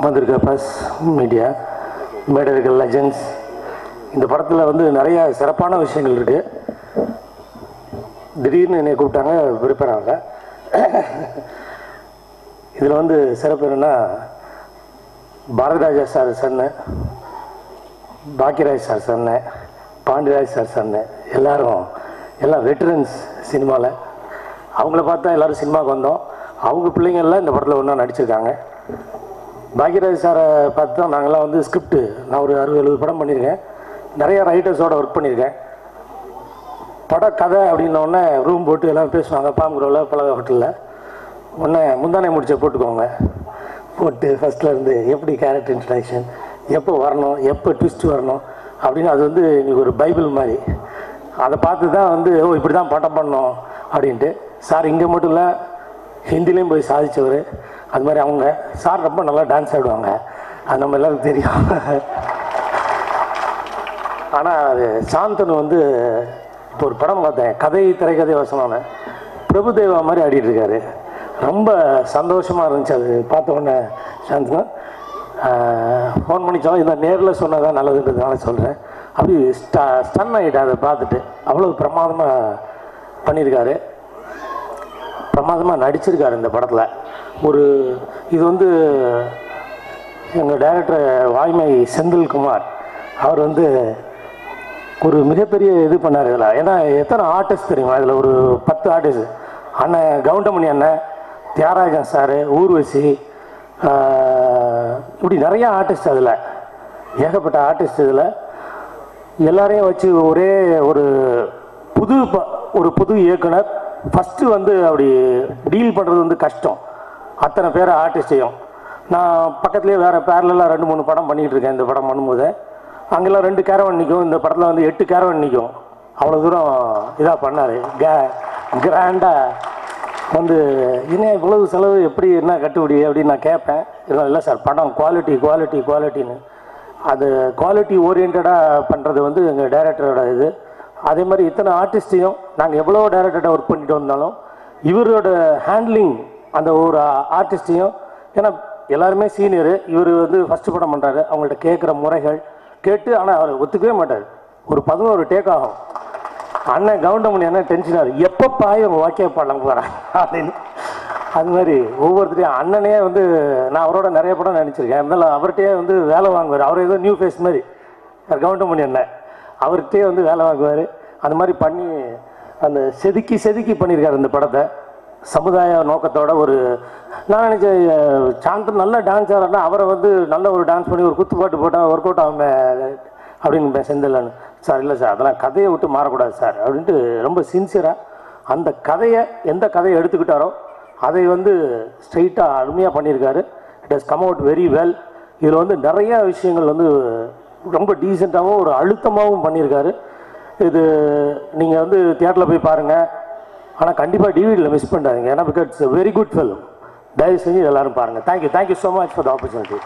உட்காந்துருக்க plus media மேடர்கள் legends, இந்த படத்தில் வந்து நிறைய சிறப்பான விஷயங்கள் இருக்குது. திடீர்னு என்னை கூப்பிட்டாங்க, ப்ரிப்பேர் ஆகல. இதில் வந்து சிறப்பு என்னென்னா, பாரதிராஜா சார் சொன்னேன், பாக்கியராஜ் சார் சொன்னேன், பாண்டியராஜ் சார் சொன்னேன், எல்லாம் வெட்டரன்ஸ் சினிமாவில். அவங்கள பார்த்தா எல்லோரும் சினிமாவுக்கு வந்தோம். அவங்க பிள்ளைங்கள்லாம் இந்த படத்தில் ஒன்றா நடிச்சிருக்காங்க. பாக்கியராஜ் சாரை பார்த்து தான் நாங்கள்லாம் வந்து ஸ்கிரிப்டு, நான் ஒரு 60-70 படம் பண்ணியிருக்கேன். நிறையா ரைட்டர்ஸோடு ஒர்க் பண்ணியிருக்கேன். கதை அப்படின்னோடனே ரூம் போட்டு எல்லாம் பேசுவாங்க. பாம்புரோவில் பழக ஹோட்டலில் ஒன்று முந்தானே முடிச்ச போட்டுக்கோங்க, போட்டு ஃபஸ்ட்லேருந்து எப்படி கேரக்டர் இன்ட்ரடக்ஷன், எப்போ வரணும், எப்போ ட்விஸ்ட் வரணும் அப்படின்னு அது வந்து எங்களுக்கு ஒரு பைபிள் மாதிரி. அதை பார்த்து தான் வந்து இப்படி தான் படம் பண்ணோம் அப்படின்ட்டு. சார் இங்கே மட்டும் இல்லை, ஹிந்திலையும் போய் சாதித்தவர். அது மாதிரி அவங்க சார் ரொம்ப நல்லா டான்ஸ் ஆடுவாங்க, அது நம்ம எல்லோரும் தெரியும். ஆனால் அது சாந்தனு வந்து இப்போ ஒரு படம் பார்த்தேன், திரைக்கதை வசனமான பிரபுதேவா மாதிரி ஆடிட்டுருக்காரு. ரொம்ப சந்தோஷமாக இருந்துச்சு அது பார்த்த உடனே. சாந்தனு ஃபோன் பண்ணிச்சாலும் இதை நேரில் சொன்னால் தான் நல்லதுன்றதுனால சொல்கிறேன். அப்படி ஸ்டன் ஆகிட்டேன் அதை பார்த்துட்டு. அவ்வளோ பிரமாதமாக பண்ணியிருக்காரு, பிரமாதமாக நடிச்சிருக்காரு இந்த படத்தில். இது வந்து எங்கள் டைரக்டர் வாய்மை செந்தில்குமார், அவர் வந்து ஒரு மிகப்பெரிய இது பண்ணார் இதில். ஏன்னா எத்தனை ஆர்டிஸ்ட் தெரியுமா இதில்? ஒரு 10 ஆர்டிஸ்ட். அண்ணன் கவுண்டமணி அண்ணன், தியாகராஜன் சார், ஊர்வசி, இப்படி நிறையா ஆர்டிஸ்ட் அதில், ஏகப்பட்ட ஆர்டிஸ்ட் இதில். எல்லாரையும் வச்சு ஒரே ஒரு புது இயக்குனர் ஃபஸ்ட்டு வந்து அப்படி டீல் பண்ணுறது வந்து கஷ்டம். அத்தனை பேர் ஆர்டிஸ்டையும் நான் பக்கத்துலேயே வேறு பேரலாம் 2-3 படம் பண்ணிகிட்டு இருக்கேன். இந்த படம் பண்ணும்போது அங்கெல்லாம் 2 கேரவன் நிற்கும், இந்த படத்தில் வந்து 8 கேரவன் நிற்கும். அவ்வளோ தூரம் இதாக பண்ணார். கிராண்டாக வந்து இன்னும் இவ்வளவு செலவு எப்படி என்ன கட்டுப்படி அப்படின்னு நான் கேட்பேன். இல்லை சார், படம் குவாலிட்டின்னு அது குவாலிட்டி ஓரியன்டாக பண்ணுறது வந்து எங்கள் டைரக்டரோட இது. அதே மாதிரி இத்தனை ஆர்டிஸ்ட்டையும் நாங்கள் எவ்வளோ டைரக்டர்கிட்ட ஒர்க் பண்ணிட்டு வந்தாலும் இவரோட ஹேண்ட்லிங் அந்த ஒரு ஆர்டிஸ்ட்டையும், ஏன்னா எல்லாருமே சீனியரு, இவர் வந்து ஃபஸ்ட்டு படம் பண்ணுறாரு, அவங்கள்ட்ட கேட்குற முறைகள் கேட்டு, ஆனால் அவர் ஒத்துக்கவே மாட்டார். ஒரு 11 டேக் ஆகும். அண்ணன் கவுண்டமணி அண்ணன் டென்ஷனாக எப்போ பாய் அவங்க வாக்கிய பாடலாம் போகிறேன் அப்படின்னு. அது மாதிரி ஒவ்வொருத்தரையும் அண்ணனே வந்து நான் அவரோட நிறைய படம் நினச்சிருக்கேன். இருந்தாலும் அவர்கிட்டயே வந்து வேலை வாங்குவார். அவர் ஏதோ நியூ ஃபேஸ் மாதிரி கவுண்டமணி அண்ணன், அவர்கிட்டயே வந்து வேலை வாங்குவார். அந்த மாதிரி பண்ணி அந்த செதுக்கி பண்ணியிருக்காரு இந்த படத்தை. சமுதாய நோக்கத்தோட நான் நினச்சேன் சாந்தன் நல்ல டான்ஸ் ஆடுறா, அவரை வந்து நல்ல ஒரு டான்ஸ் பண்ணி ஒரு குத்துப்பாட்டு போட்டால் ஒர்க் அவுட் ஆகுமே அப்படின்னு செந்தில்லன்னு. சார் இல்லை சார், அதெல்லாம் கதையை விட்டு மாறக்கூடாது சார் அப்படின்ட்டு ரொம்ப சின்சியராக அந்த எந்த கதையை எடுத்துக்கிட்டாரோ அதை வந்து ஸ்ட்ரெயிட்டாக அருமையாக பண்ணியிருக்காரு. It has come out very well. இதில் வந்து நிறையா விஷயங்கள் வந்து ரொம்ப டீசெண்டாகவும் ஒரு அழுத்தமாகவும் பண்ணியிருக்காரு. இது நீங்கள் வந்து தியேட்டரில் போய் பாருங்கள், ஆனால் கண்டிப்பாக டிவிடியில் மிஸ் பண்ணாதீங்க. ஏன்னா because it's very good film. தயவு செஞ்சு எல்லோரும் பாருங்கள். Thank you so much for the opportunity.